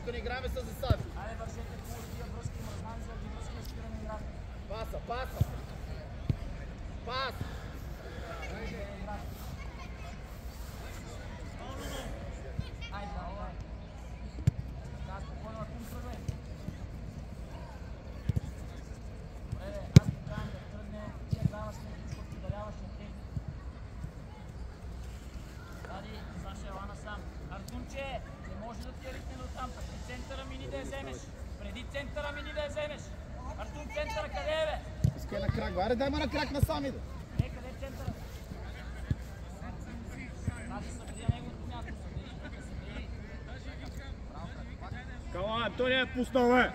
Докато не играме с засади. Айде, вършете по тия връзки, ма знам за ги връзки, да спираме играта. Паса. Пас! Айде. Да, спокойно, Артур, тръгвай. Добре, аз покажам да тръгне, тия даваш на защото ти даряваш на тех. Ради, Саша, ела насам. Артурче, не може да ти ритне до там, преди центъра мини да я вземеш. Артур, центъра къде е, бе? Искай на крак, аре дай ма на крак насам иде. Не, къде е центъра? Ради, събеди неговото място, събеди. Кала, Антония е пуснал, бе!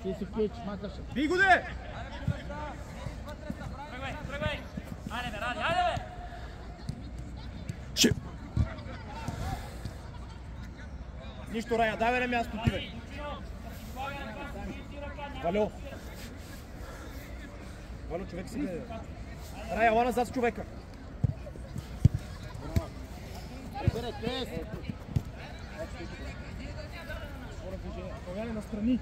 Ти си включиш, макаше. Би го де! Тръгвай! Айде, бе, Ради, айде, бе! Нищо, Рая, дай бе място ти, бе! Валю! Валю, човек си бе! Рая, ела назад с човека! Крес! Повяли настрани!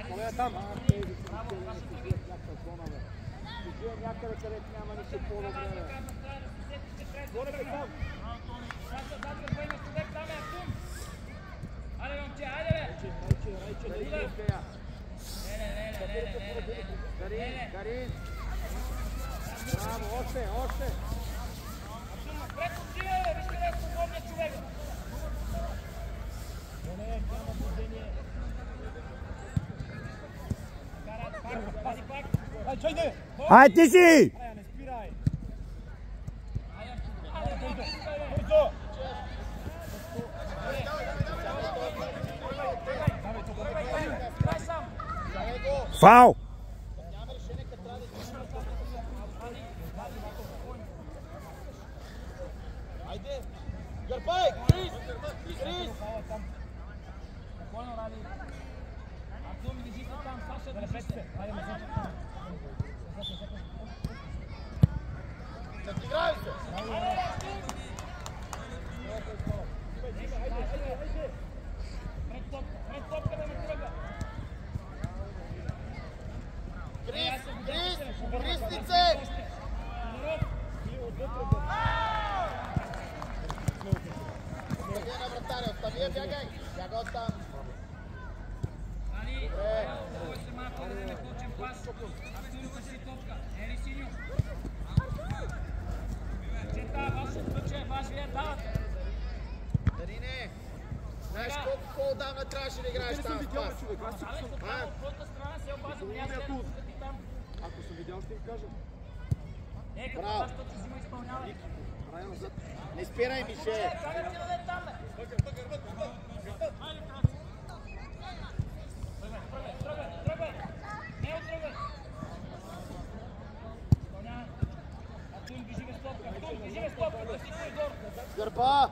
Повя там! Някъде, където няма нищо по-добре. Горе бе там! Айде, момче, айде, бе! Карин! Браво, още! Напред отиде, бе! Виж къде е свободният човек! Пази пак! Чайде! Ай, ти си! Рая, не спирай! Бързо! Фау! Айде! Гърбай! Крис! Спокойно, Ради. Артур, ми държи се там, Саша, държи се. Айде, ме зачекай. Затиграй се! Пред топка да ме тръгва. Криснице! Остави на вратаря, остави я, бягай! Бяга оттам! Ради, бой се малко да не точен пас. Артур, си топка. Ери, синьо. Чета, вашия давате. Дарине! Знаеш колко по-отдавна трябваше да играеш там в пас? Абе, от твоята страна се обажда, няма да пускати там. Ако съм видял, ще ви кажа. Като това, защото си му изпълнявай. Рая назад. Не спирай, Мише! Как да ти даде там, бе? Тръгвай! Не отръгвай! Изпълнявай. Артур, бежи без топка. Да си коридор. Гърба!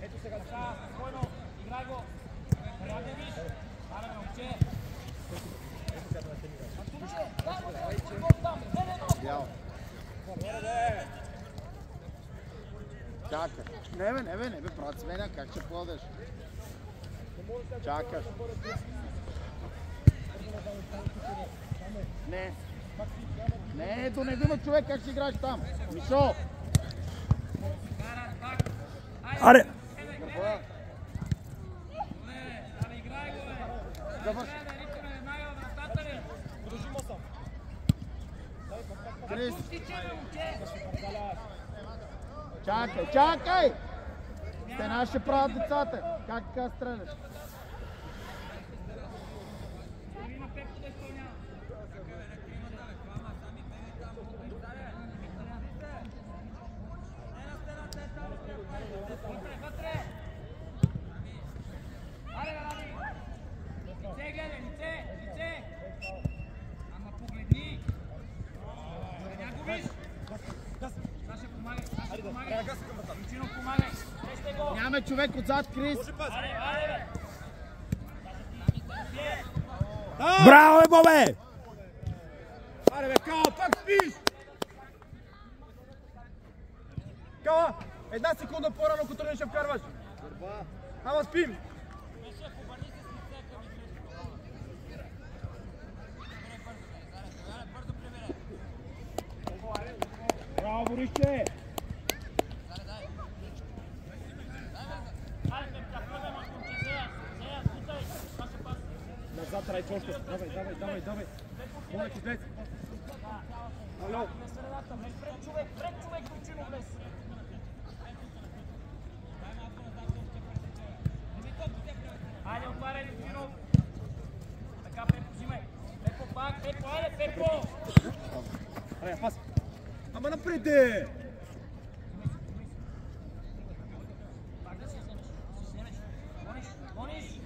Ето сега, спокойно, играй го. Рядне виж. Аре, момче. Артурче, дай го там. Бял. Чакай. Не бе, брат сменя, как ще подеш? Чакаш. Не, до него има човек, как ще играеш там? Мишо! Аре! Гърба! Завърши! Крис! Чакай! Стена ще правят децата. Как така стреляш? Помагай! Нямаме човек отзад, Крис. Браво, Бобе! Аре бе, Кала, пак спиш! Кала, една секунда по-рано, ако тръгнеш ще вкарваш. Ама спим! Браво, Борисче! Назад, Райчо, още. Давай. Моля, че влез. Ало. Пред човек, Дучино влез. Айде, отваряй, Дучино. Така, Пепо, взимай. Пепо, пак, Пепо, айде, Пепо! Айде, пас. Ама напред е! Пак да си вземеш. Гониш.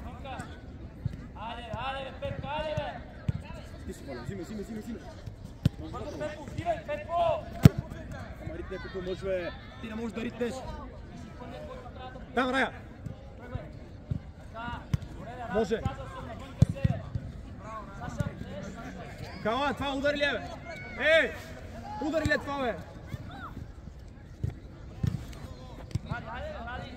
Навънка. Айде, бе, Пепо, айде, бе! Ти си, Валя, взимай. Бързо, Пепо, отивай, Пепо! Ама ритне, като може, бе. Ти не можеш да ритнеш. Там, Рая. Може. Кала, това удари ли, бе? Ей! Удари ли това, бе? Ради.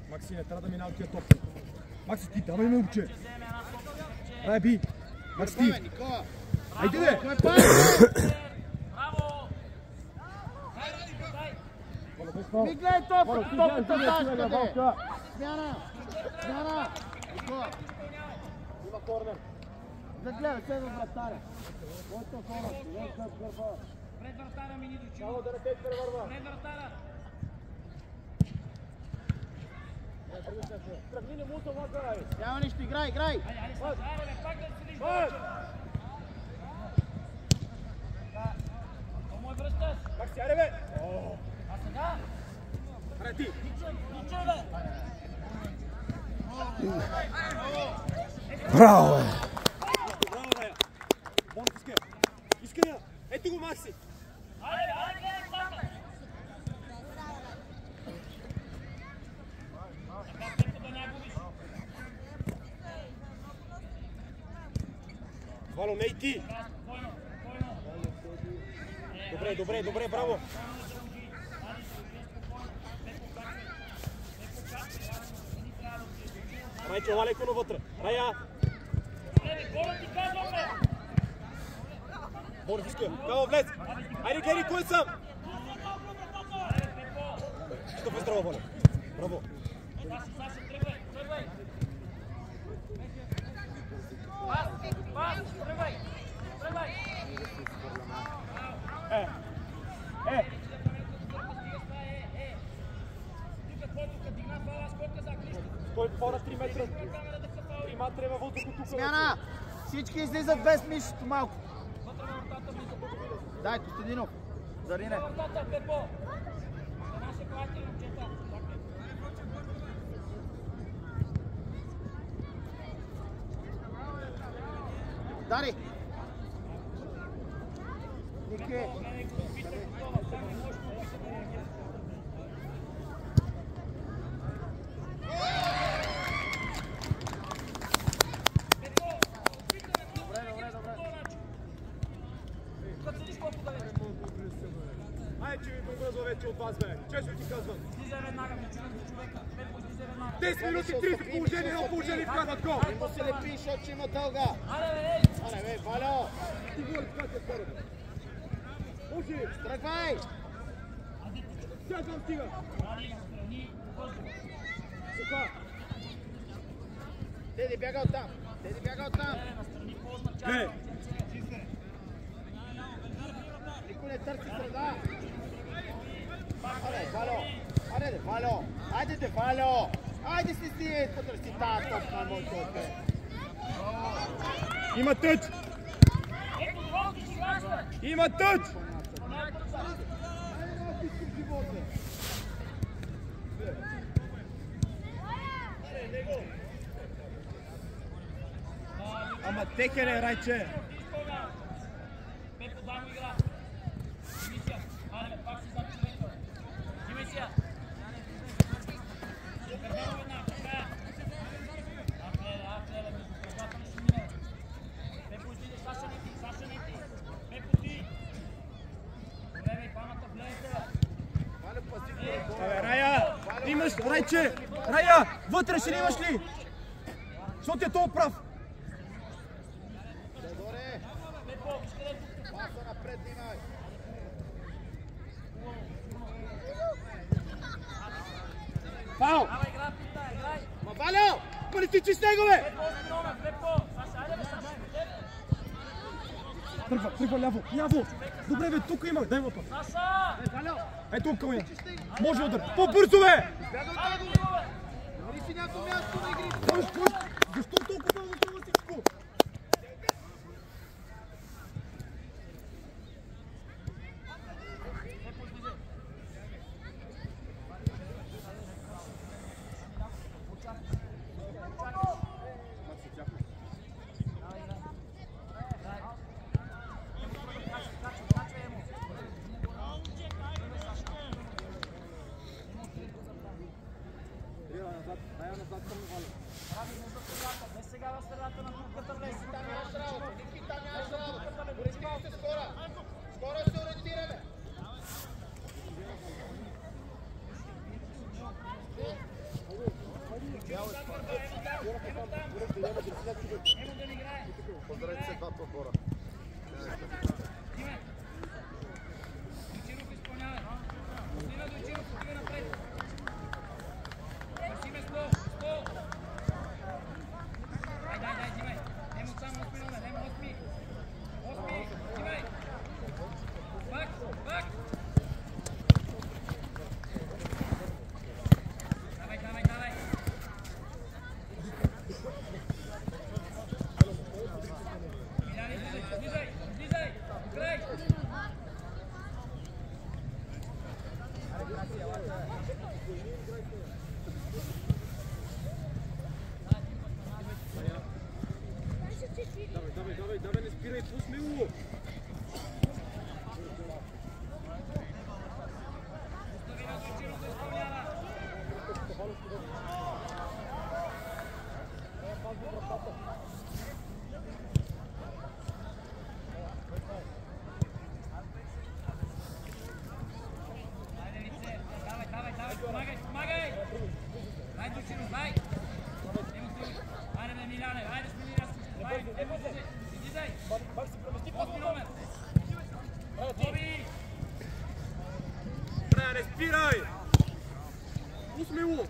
Макси, не трябва да минава тия топки. Макси, ти давай ме, момче. Ай, би. Макси, ти. Айде, бе. Браво! Ми гледай топката даш къде! Смяна! Има корнер. Да гледай, седа вратаря. Който хора, човек зад гърба. Пред вратаря мини Дучино. Само да не те превърва. Пред вратаря. Тръгни, не му се лага, бе. Няма нищо, играй! Айде, бе, пак да седиш повече. Кому връщаш? Макси, айде, бе. А сега? Аре, ти. Тичай, бе! Браво! Браво, Рая. Бонус Искания. Ето го, Макси. Айде, пак! Така, Пепо, да не губиш. Вало, не и ти. Спокойно. Добре, браво. Райчо, леко навътре. Рая. Горе ти казвам, бе! Борис иска. Кало, влез. Айде, гледай, кой съм? Ще здраво, Валя. Браво. Саша, тръгвай! Пас, тръгвай! Той хора 3 метра. 3 метра във въздуха тук. Смяна! Всички излизат без мишето малко. Дай, Костадинов. Дарине. Дари! Нике! Ай, че ви побързва вече от вас, бе. Честно ти казвам. Слизай веднага, човека. Пепо, слизай веднага. 10 минути, 30 положение, едно положение вкарват гол. Не му се лепи, защото има дълга. Аре, бе, Валю! Ти голи, така се вкарат. Може! Тръгвай! Сега там стига. Сука! Теди, бяга оттам! Е! Никой не търси среда! Айде, Валю! Айде, Валю! Айде си потърси тази топка на моето опе! Има тъч! Има тъч! Ама техен е, Райче! Само игра. Мисия. Аре, пак си зад човека. Взимай си я. Пердемо една, така. Ахлеле, между не ще мине. Пепо излиде, Саша не ти. Пепо ти. Време и памата влезете. Абе, Рая! Имаш, Райче! Рая! Вътрешен имаш ли? Защото е толкова прав! Пепо, виж къде тук. Паса напред, Динай. Фаул! Давай, играй. Ма, Валю! Политичи с него, бе! Пепо, номер, Пепо. Саша, айде бе, Саша. Тръгва ляво! Добре бе, тук има, дай лопа! Саша! Ей тук, Калуя! Може удар! По-бързо бе! Бягай от него, бе! Нали си някакво място на игри? Защо толкова много това всичко? Сега в средата на трупката влез. Там нямаш работа, Ники, там нямаш работа. Ориентирай се скоро. Скоро се ориентираме. Емо да не играе. Поздравете се двата отбора. Диме. Дойчинов изпълнява. Стига Дойчинов, отиде напред. Васиме стол. Дай, Диме. Емо само 8 номер, Емо 8. 8, Диме. Бак. Давай. Миляни, излизай. Играй. Давай, не спирай, пусни го! Остави на Дойчинов да изпълнява. Айде, лице. Давай. Помагай. Дай, Дойчинов, дай. Айде, бе, Миляне. Айде, смени разкушка. Дай, Емо, излизай. 8 номер. Тоби. Не спирай! Пусни го!